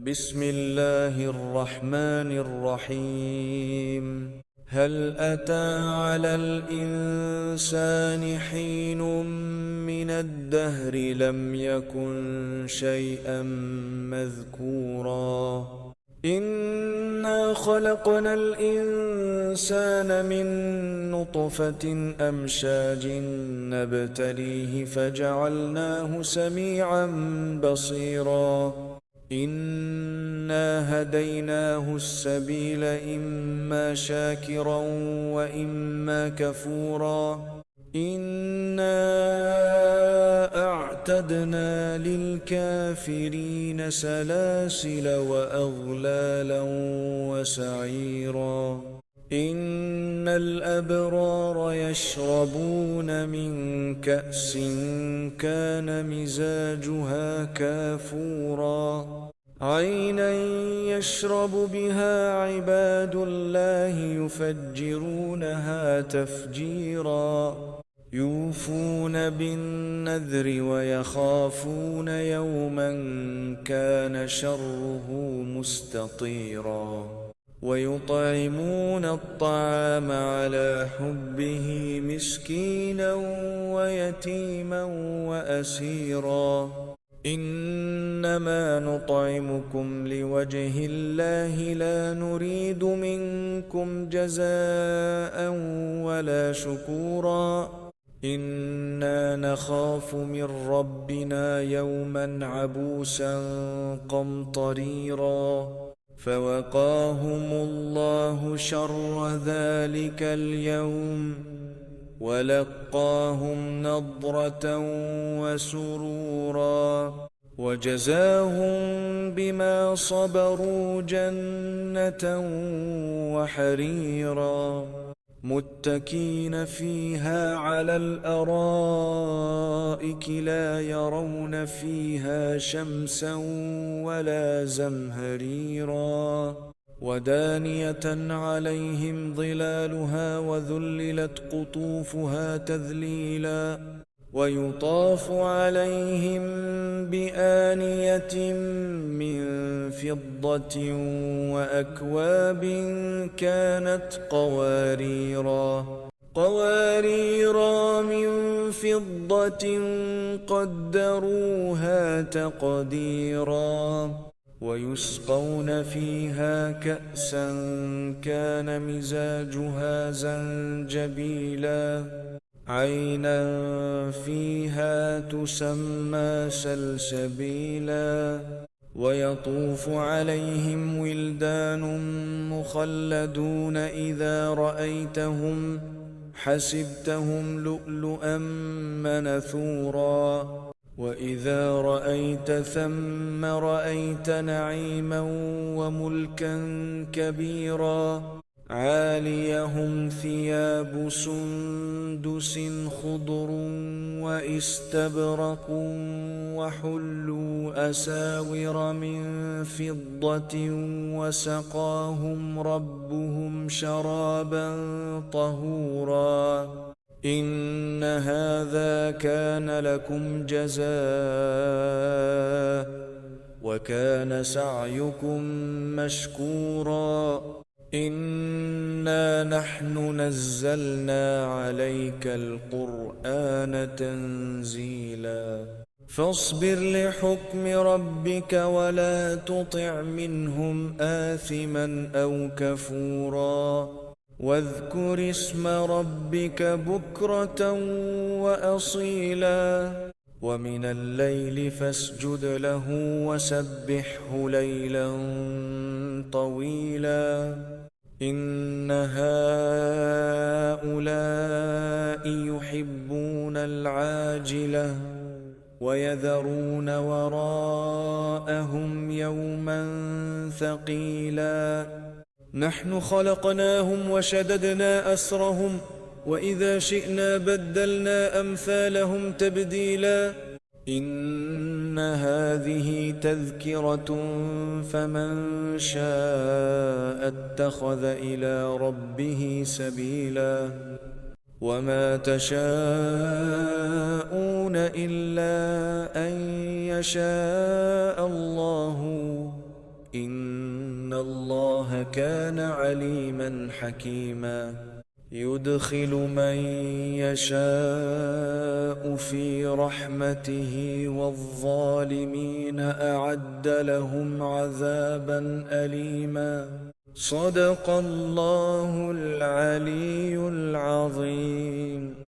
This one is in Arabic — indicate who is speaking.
Speaker 1: بسم الله الرحمن الرحيم. هل أتى على الإنسان حين من الدهر لم يكن شيئا مذكورا إنا خلقنا الإنسان من نطفة أمشاج نبتليه فجعلناه سميعا بصيرا إنا هديناه السبيل إما شاكرا وإما كفورا إنا أعتدنا للكافرين سلاسل وأغلالا وسعيرا إن الأبرار يشربون من كأس كان مزاجها كافورا عينا يشرب بها عباد الله يفجرونها تفجيرا يوفون بالنذر ويخافون يوما كان شره مستطيرا ويطعمون الطعام على حبه مسكينا ويتيما وأسيرا إنما نطعمكم لوجه الله لا نريد منكم جزاء ولا شكورا إنا نخاف من ربنا يوما عبوسا قمطريرا فوقاهم الله شر ذلك اليوم ولقاهم نضرة وسرورا وجزاهم بما صبروا جنة وحريرا متكين فيها على الأرائك لا يرون فيها شمسا ولا زمهريرا ودانية عليهم ظلالها وذللت قطوفها تذليلا ويطاف عليهم بآنية من فضة وأكواب كانت قواريرا من فضة قدروها تقديرا ويسقون فيها كأسا كان مزاجها زنجبيلا عينا فيها تسمى سلسبيلا ويطوف عليهم ولدان مخلدون إذا رأيتهم حسبتهم لؤلؤا منثورا وإذا رأيت ثم رأيت نعيما وملكا كبيرا عاليهم ثياب سندس خضر واستبرق وحلوا أساور من فضة وسقاهم ربهم شرابا طهورا إن هذا كان لكم جزاء وكان سعيكم مشكورا إنا نحن نزلنا عليك القرآن تنزيلا فاصبر لحكم ربك ولا تطع منهم آثما أو كفورا واذكر اسم ربك بكرة وأصيلا ومن الليل فاسجد له وسبحه ليلا طويلا إن هؤلاء يحبون العاجلة ويذرون وراءهم يوما ثقيلا نحن خلقناهم وشددنا أسرهم وإذا شئنا بدلنا أمثالهم تبديلا إن هذه تذكرة فمن شاء اتخذ إلى ربه سبيلا وما تشاءون إلا أن يشاء الله إن الله كان عليما حكيما يدخل من يشاء في رحمته والظالمين أعد لهم عذابا أليما صدق الله العلي العظيم.